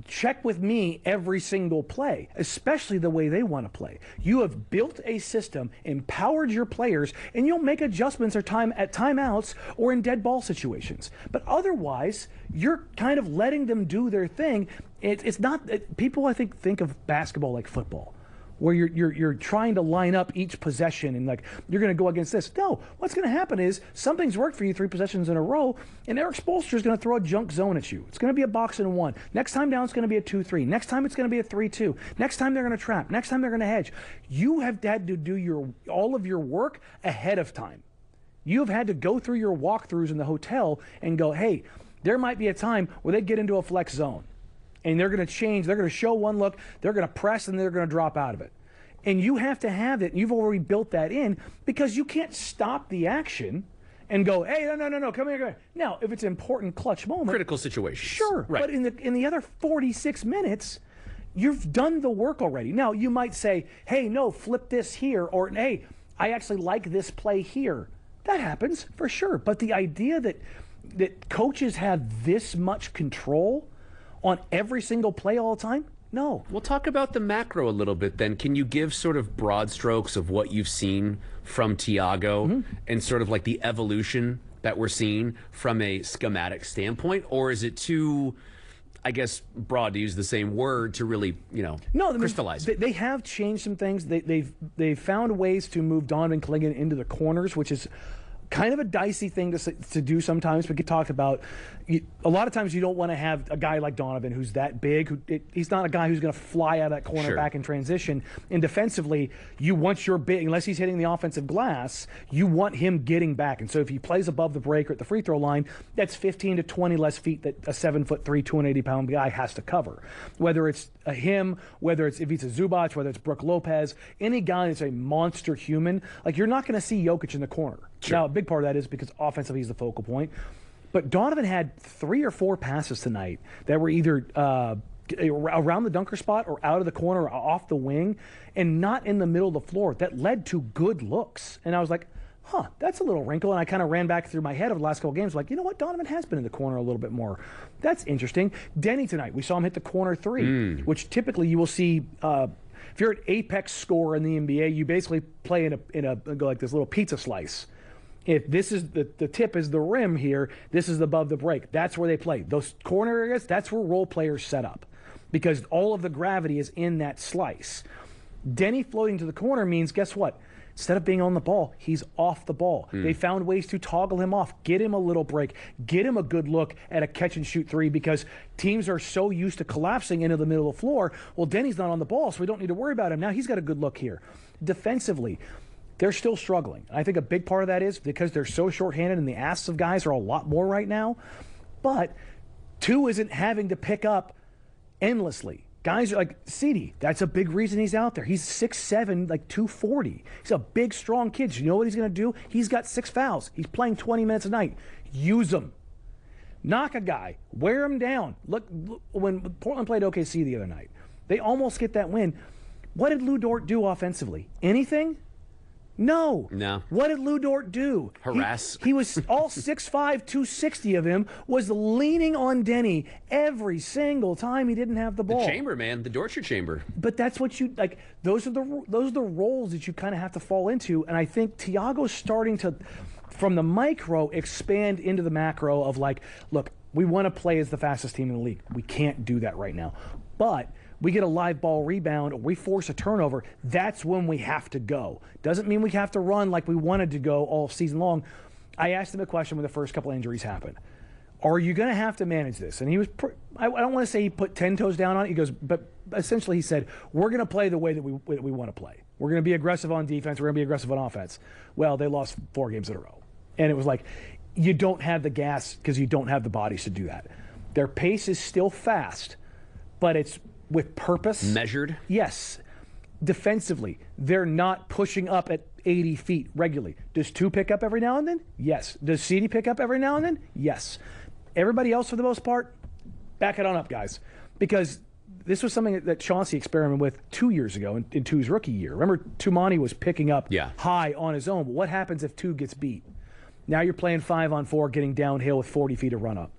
check with me every single play, especially the way they want to play. You have built a system, empowered your players, and you'll make adjustments at timeouts or in dead ball situations. But otherwise, you're kind of letting them do their thing. It's not people, I think of basketball like football, where you're trying to line up each possession and like you're going to go against this. No, what's going to happen is something's worked for you 3 possessions in a row, and Eric Spoelstra is going to throw a junk zone at you. It's going to be a box and one. Next time down, it's going to be a 2-3. Next time, it's going to be a 3-2. Next time, they're going to trap. Next time, they're going to hedge. You have had to do all of your work ahead of time. You have had to go through your walkthroughs in the hotel and go, hey, there might be a time where they get into a flex zone. And they're going to change. They're going to show one look. They're going to press, and they're going to drop out of it. And you have to have it. You've already built that in because you can't stop the action and go, hey, no, come here. Now, if it's an important clutch moment. Critical situations. Sure. Right. But in the other 46 minutes, you've done the work already. Now, you might say, hey, no, flip this here. Or, hey, I actually like this play here. That happens for sure. But the idea that coaches have this much control on every single play all the time? No. We'll talk about the macro a little bit then. Can you give sort of broad strokes of what you've seen from Tiago and sort of like the evolution that we're seeing from a schematic standpoint? Or is it too, I guess, broad to use the same word to really, crystallize it? They have changed some things. They've found ways to move Donovan Clingan into the corners, which is kind of a dicey thing to do sometimes. We get talked about. A lot of times you don't want to have a guy like Donovan who's that big. He's not a guy who's going to fly out of that corner back in transition. And defensively, you want your big, unless he's hitting the offensive glass, you want him getting back. And so if he plays above the break or at the free throw line, that's 15 to 20 less feet that a 7'3", 280-pound guy has to cover. Whether it's him, whether it's Ivica Zubac, whether it's Brook Lopez, any guy that's a monster human, like you're not going to see Jokic in the corner. Sure. Now, a big part of that is because offensively he's the focal point. But Donovan had 3 or 4 passes tonight that were either around the dunker spot or out of the corner or off the wing and not in the middle of the floor that led to good looks. And I was like, that's a little wrinkle. And I kind of ran back through my head over the last couple of games like, you know what? Donovan has been in the corner a little bit more. That's interesting. Deni tonight, we saw him hit the corner 3, which typically you will see if you're an apex scorer in the NBA, you basically play in a go like this little pizza slice. If this is the tip is the rim here, this is above the break. That's where they play. Those corner areas, that's where role players set up because all of the gravity is in that slice. Deni floating to the corner means, guess what? Instead of being on the ball, he's off the ball. They found ways to toggle him off, get him a little break, get him a good look at a catch-and-shoot 3 because teams are so used to collapsing into the middle of the floor. Well, Denny's not on the ball, so we don't need to worry about him. Now he's got a good look here. Defensively, they're still struggling. I think a big part of that is because they're so shorthanded and the asks of guys are a lot more right now. But 2 isn't having to pick up endlessly. Guys are like Sidi. That's a big reason he's out there. He's 6'7", like 240. He's a big, strong kid. You know what he's going to do? He's got 6 fouls. He's playing 20 minutes a night. Use him. Knock a guy. Wear him down. Look, when Portland played OKC the other night, they almost get that win. What did Lou Dort do offensively? Anything? No. What did Lou Dort do? Harass. He was all 6'5", 260 of him was leaning on Deni every single time he didn't have the ball. The chamber, man. The Dortcher chamber. But that's what you like. Those are the roles that you kind of have to fall into. And I think Tiago's starting to, from the micro, expand into the macro of like, look, we want to play as the fastest team in the league. We can't do that right now. But we get a live ball rebound or we force a turnover, that's when we have to go. Doesn't mean we have to run like we wanted to go all season long. I asked him a question when the first couple injuries happened. Are you going to have to manage this? And he was, I don't want to say he put 10 toes down on it. He goes, but essentially he said, we're going to play the way that we want to play. We're going to be aggressive on defense. We're going to be aggressive on offense. Well, they lost 4 games in a row. And it was like, you don't have the gas because you don't have the bodies to do that. Their pace is still fast, but it's with purpose. Measured? Yes. Defensively, they're not pushing up at 80 feet regularly. Does 2 pick up every now and then? Yes. Does CD pick up every now and then? Yes. Everybody else, for the most part, back it on up, guys. Because this was something that Chauncey experimented with 2 years ago in Tu's rookie year. Remember, Tumani was picking up high on his own. But what happens if 2 gets beat? Now you're playing 5-on-4, getting downhill with 40 feet of run up.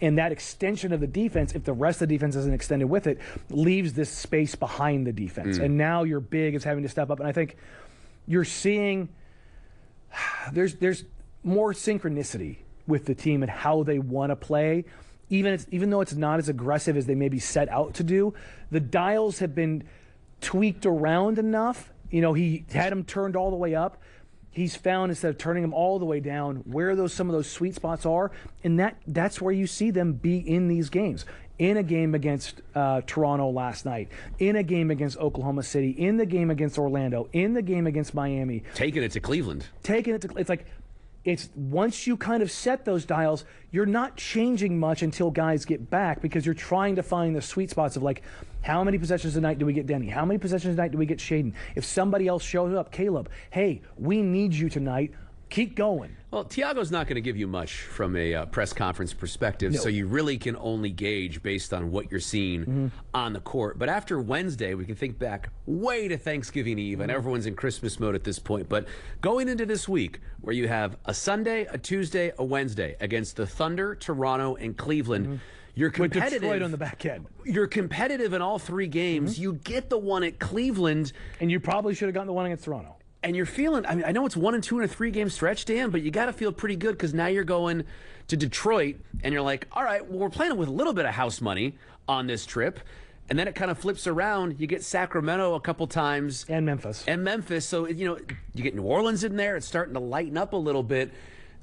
And that extension of the defense, if the rest of the defense isn't extended with it, leaves this space behind the defense. And now your big is having to step up. And I think you're seeing there's more synchronicity with the team and how they want to play. Even though it's not as aggressive as they maybe set out to do, the dials have been tweaked around enough. You know, he had them turned all the way up. He's found, instead of turning them all the way down, where some of those sweet spots are, and that's where you see them be in these games. In a game against Toronto last night, in a game against Oklahoma City, in the game against Orlando, in the game against Miami. Taking it to Cleveland. It's like, it's once you kind of set those dials, you're not changing much until guys get back, because you're trying to find the sweet spots of, like, how many possessions a night do we get Deni? How many possessions a night do we get Shaedon? If somebody else shows up, Caleb, hey, we need you tonight. Keep going. Well, Tiago's not going to give you much from a press conference perspective, so you really can only gauge based on what you're seeing on the court. But after Wednesday, we can think back way to Thanksgiving Eve, and everyone's in Christmas mode at this point. But going into this week, where you have a Sunday, a Tuesday, a Wednesday against the Thunder, Toronto, and Cleveland, you're competitive. With Detroit on the back end. You're competitive in all 3 games. You get the one at Cleveland. And you probably should have gotten the one against Toronto. And you're feeling, I mean, I know it's 1 and 2 in a 3-game stretch, Dan, but you got to feel pretty good, because now you're going to Detroit and you're like, all right, well, we're playing with a little bit of house money on this trip. And then it kind of flips around. You get Sacramento a couple times. And Memphis. So, you know, you get New Orleans in there. It's starting to lighten up a little bit.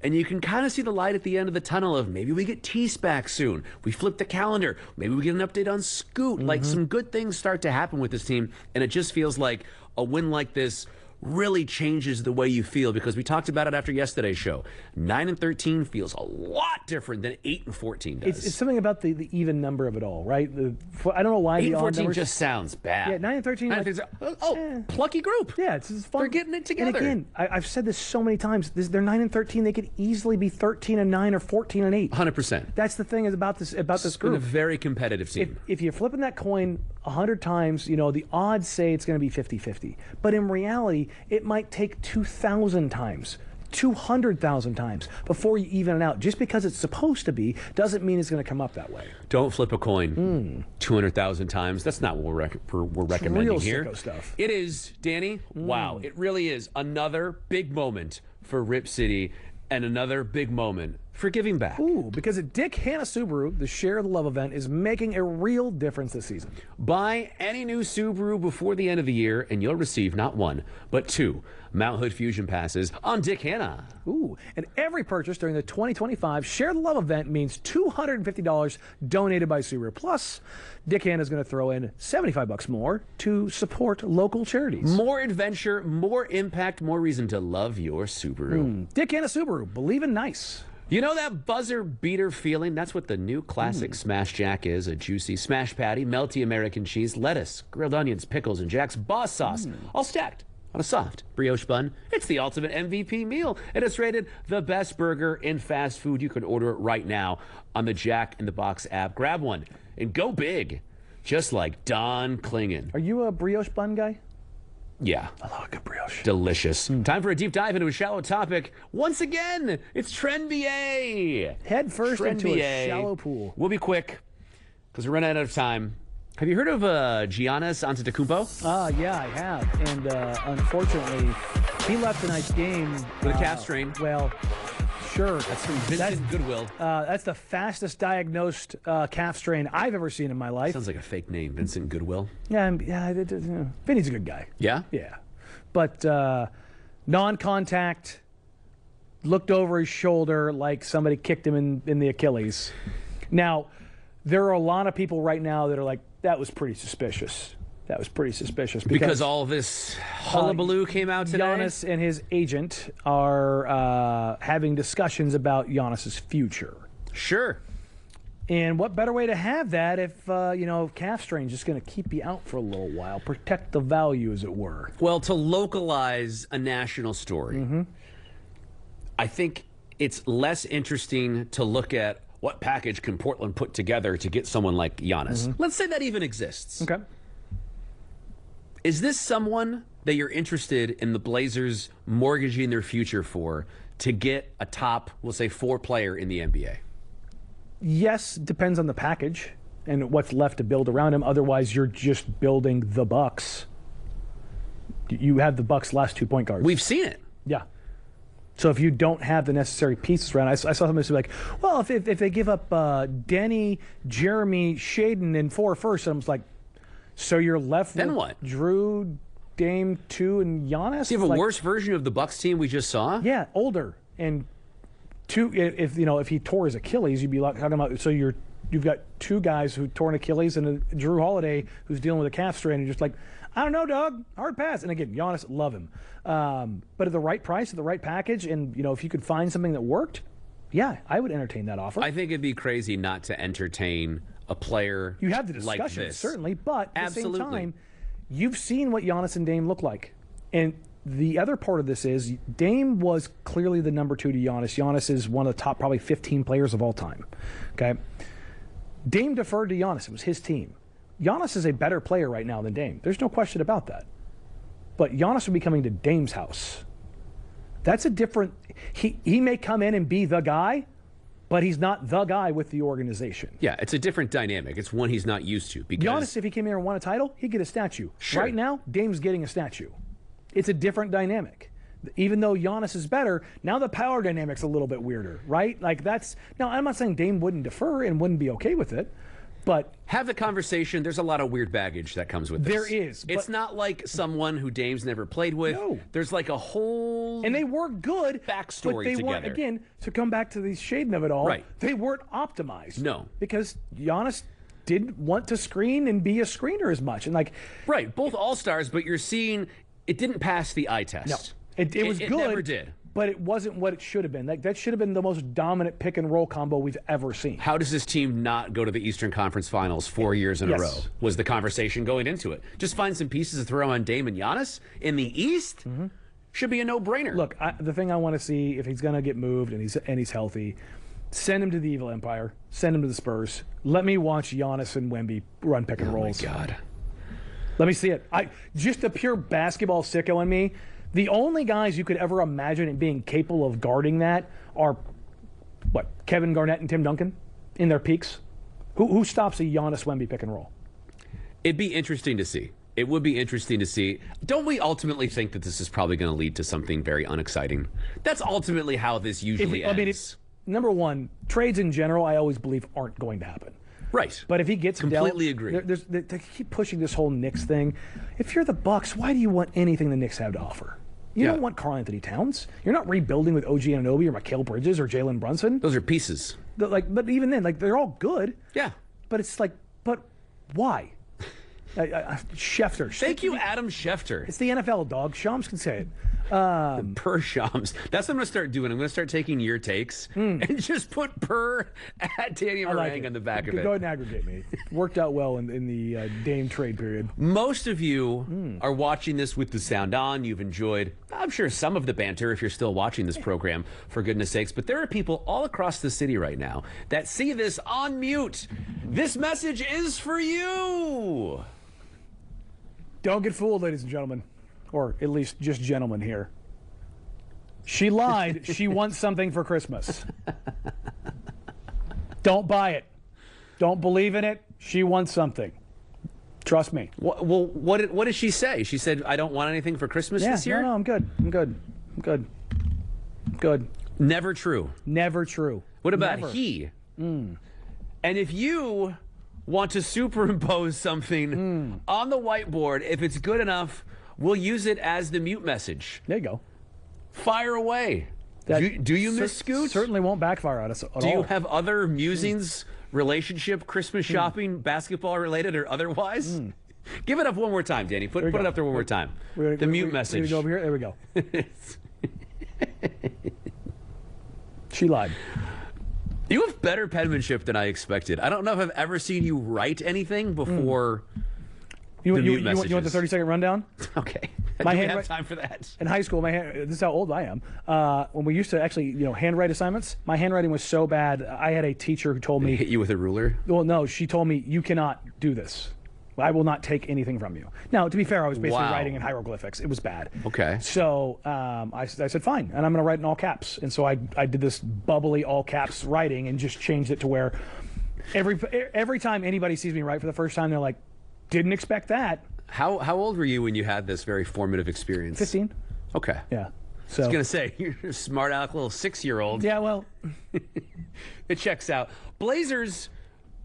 And you can kind of see the light at the end of the tunnel of maybe we get Tease back soon. We flip the calendar. Maybe we get an update on Scoot. Like, some good things start to happen with this team. And it just feels like a win like this really changes the way you feel, because we talked about it after yesterday's show. 9-13 feels a lot different than 8-14 does. It's something about the even number of it all, right? I don't know why 8-14 just sounds bad. Yeah, 9-13. Plucky group. Yeah, it's fun. They're getting it together. And again, I've said this so many times. They're 9-13. They could easily be 13-9 or 14-8. 100%. That's the thing about this group. It's been a very competitive team. If you're flipping that coin 100 times, you know, the odds say it's going to be 50-50. But in reality, it might take 2,000 times, 200,000 times before you even it out. Just because it's supposed to be doesn't mean it's going to come up that way. Don't flip a coin 200,000 times. That's not what we're recommending real here. Sicko stuff. It is, Danny. Wow. It really is another big moment for Rip City, and another big moment for giving back. Ooh, because at Dick Hanna Subaru, the Share the Love event is making a real difference this season. Buy any new Subaru before the end of the year, and you'll receive not 1, but 2 Mount Hood Fusion passes on Dick Hanna. Ooh, and every purchase during the 2025 Share the Love event means $250 donated by Subaru. Plus, Dick Hanna is going to throw in $75 more to support local charities. More adventure, more impact, more reason to love your Subaru. Dick Hanna Subaru, believe in nice. You know that buzzer beater feeling? That's what the new classic Smash Jack is. A juicy smash patty, melty American cheese, lettuce, grilled onions, pickles, and Jack's boss sauce, all stacked on a soft brioche bun. It's the ultimate MVP meal, and it's rated the best burger in fast food. You can order it right now on the Jack in the Box app. Grab one and go big, just like Don Klingon. Are you a brioche bun guy? Yeah. I love a good brioche. Delicious. Time for a deep dive into a shallow topic. Once again, it's Trenbia. Head first into a shallow pool. We'll be quick because we're running out of time. Have you heard of Giannis Antetokounmpo? Yeah, I have. And unfortunately, he left tonight's game with a calf strain. Well, sure. That's from Vincent Goodwill. That's the fastest diagnosed calf strain I've ever seen in my life. Sounds like a fake name, Vincent Goodwill. Yeah. Vinny's a good guy. Yeah? Yeah. But non-contact, looked over his shoulder like somebody kicked him in the Achilles. Now, there are a lot of people right now that are like, that was pretty suspicious. That was pretty suspicious. Because all this hullabaloo came out today? Giannis and his agent are having discussions about Giannis's future. Sure. And what better way to have that if, calf strain's just going to keep you out for a little while, protect the value, as it were. Well, to localize a national story, I think it's less interesting to look at what package can Portland put together to get someone like Giannis. Let's say that even exists. Okay. Is this someone that you're interested in the Blazers mortgaging their future for to get a top, we'll say, 4 player in the NBA? Yes, depends on the package and what's left to build around him. Otherwise, you're just building the Bucks. You have the Bucks' last 2 point guards. We've seen it. Yeah. So if you don't have the necessary pieces around, I saw somebody say like, well, if they give up Deni, Jeremy, Shaedon, and 4 firsts, I was like, so you're left then with what? Drew, Dame, 2, and Giannis? Do you have a worse version of the Bucks team we just saw? Yeah, older and 2. If he tore his Achilles, you'd be talking about. So you've got 2 guys who tore an Achilles and a Drew Holiday who's dealing with a calf strain, and you're just like, I don't know, dog. Hard pass. And again, Giannis, love him, but at the right price, at the right package, and if you could find something that worked, yeah, I would entertain that offer. I think it'd be crazy not to entertain a player. You have the discussion, like this. certainly, but at Absolutely. the same time, you've seen what Giannis and Dame look like. And the other part of this is Dame was clearly the number 2 to Giannis. Giannis is one of the top probably 15 players of all time. Okay, Dame deferred to Giannis. It was his team. Giannis is a better player right now than Dame. There's no question about that. But Giannis will be coming to Dame's house. That's a different... He may come in and be the guy, but he's not the guy with the organization. Yeah, it's a different dynamic. It's one he's not used to. Because Giannis, if he came here and won a title, he'd get a statue. Sure. Right now, Dame's getting a statue. It's a different dynamic. Even though Giannis is better, now the power dynamic's a little bit weirder, right? Like that's... Now, I'm not saying Dame wouldn't defer and wouldn't be okay with it, but... Have the conversation. There's a lot of weird baggage that comes with this. There is. It's not like someone who Dame's never played with. No. There's like a whole... And they were good. Backstory but they weren't, together. again, to come back to the shading of it all, Right. they weren't optimized. No. Because Giannis didn't want to screen and be a screener as much. And like... Right, both all-stars, but you're seeing it didn't pass the eye test. No. It was good. It never did. But it wasn't what it should have been. Like that should have been the most dominant pick and roll combo we've ever seen. How does this team not go to the Eastern Conference Finals 4 years in a row? Was the conversation going into it. Just find some pieces to throw on Dame and Giannis in the East? Should be a no-brainer. Look, the thing I want to see, if he's going to get moved and he's healthy, send him to the Evil Empire. Send him to the Spurs. Let me watch Giannis and Wemby run pick and rolls. Oh, my God. Let me see it. Just the pure basketball sicko in me. The only guys you could ever imagine it being capable of guarding that are, Kevin Garnett and Tim Duncan in their peaks? Who stops a Giannis Wemby pick and roll? It'd be interesting to see. It would be interesting to see. Don't we ultimately think that this is probably going to lead to something very unexciting? That's ultimately how this usually ends. Number one, trades in general, I always believe aren't going to happen. Right. But if he gets completely agree. They keep pushing this whole Knicks thing. If you're the Bucks, why do you want anything the Knicks have to offer? You don't want Karl Anthony Towns. You're not rebuilding with OG Anunoby or Mikal Bridges or Jalen Brunson. Those are pieces. But even then, they're all good. Yeah. But it's like, but why? Schefter. Thank you, Adam Schefter. It's the NFL, dog. Shams can say it. Per Shams. That's what I'm going to start doing. I'm going to start taking your takes and just put per at Danny Marang on the back of it. Go ahead and aggregate me. It worked out well in the Dame trade period. Most of you are watching this with the sound on. You've enjoyed, I'm sure, some of the banter if you're still watching this program, for goodness sakes. But there are people all across the city right now that see this on mute. This message is for you. Don't get fooled, ladies and gentlemen. Or at least just gentlemen here. She lied. She wants something for Christmas. Don't buy it. Don't believe in it. She wants something. Trust me. Well, what did she say? She said, I don't want anything for Christmas this year? No, I'm good. Good. Never true. Never true. What about Never. he? And if you want to superimpose something on the whiteboard, if it's good enough, we'll use it as the mute message. There you go. Fire away. Do you miss Scoot? Certainly won't backfire on us at all. Do you have other musings, relationship, Christmas shopping, basketball related or otherwise? Give it up one more time, Danny. Put it up there one more time. The mute message. Go over here. There we go. She lied. You have better penmanship than I expected. I don't know if I've ever seen you write anything before. You want the messages. 30-second rundown? Okay. My Do we hand have time for that? In high school, this is how old I am. When we used to actually, handwrite assignments, my handwriting was so bad. I had a teacher who told me, hit you with a ruler? Well, no, she told me, you cannot do this. I will not take anything from you. Now, to be fair, I was basically writing in hieroglyphics. It was bad. Okay. So I said, fine, and I'm going to write in all caps. And so I did this bubbly all caps writing and just changed it to where every time anybody sees me write for the first time, they're like, didn't expect that. How old were you when you had this very formative experience? 15. Okay. Yeah. So I was going to say, you're a smart aleck little 6-year-old. Yeah, well. It checks out. Blazers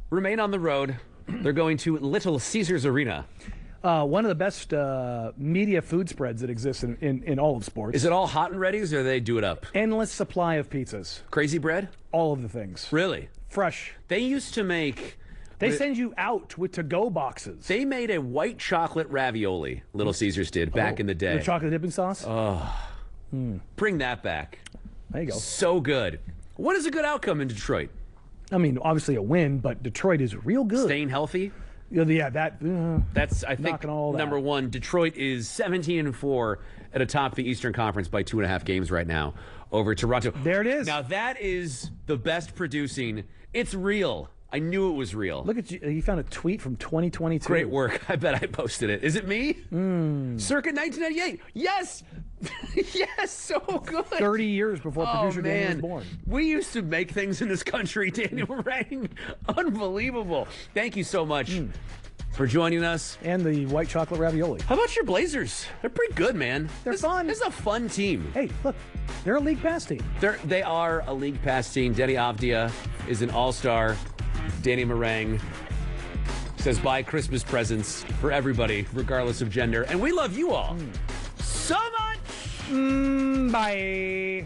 remain on the road. They're going to Little Caesars Arena. One of the best media food spreads that exists in all of sports. Is it all hot and readies, or they do it up? Endless supply of pizzas. Crazy bread? All of the things. Really? Fresh. They used to make... They send you out with to-go boxes. They made a white chocolate ravioli, Little Caesars did, back in the day. The chocolate dipping sauce? Bring that back. There you go. So good. What is a good outcome in Detroit? I mean, obviously a win, but Detroit is real good. Staying healthy? Yeah, that. That's, I think, number one. Detroit is 17-4 at atop the Eastern Conference by 2.5 games right now over Toronto. There it is. Now, that is the best producing. It's real. I knew it was real. Look at you. You found a tweet from 2022. Great work. I bet I posted it. Is it me? Circa 1998. Yes. Yes, so good. 30 years before producer Daniel was born. We used to make things in this country, Daniel Marang. Unbelievable. Thank you so much for joining us. And the white chocolate ravioli. How about your Blazers? They're pretty good, man. They're fun. This is a fun team. Hey, look. They're a league pass team. They are a league pass team. Deni Avdija is an all-star. Danny Marang says buy Christmas presents for everybody, regardless of gender. And we love you all so much. Bye.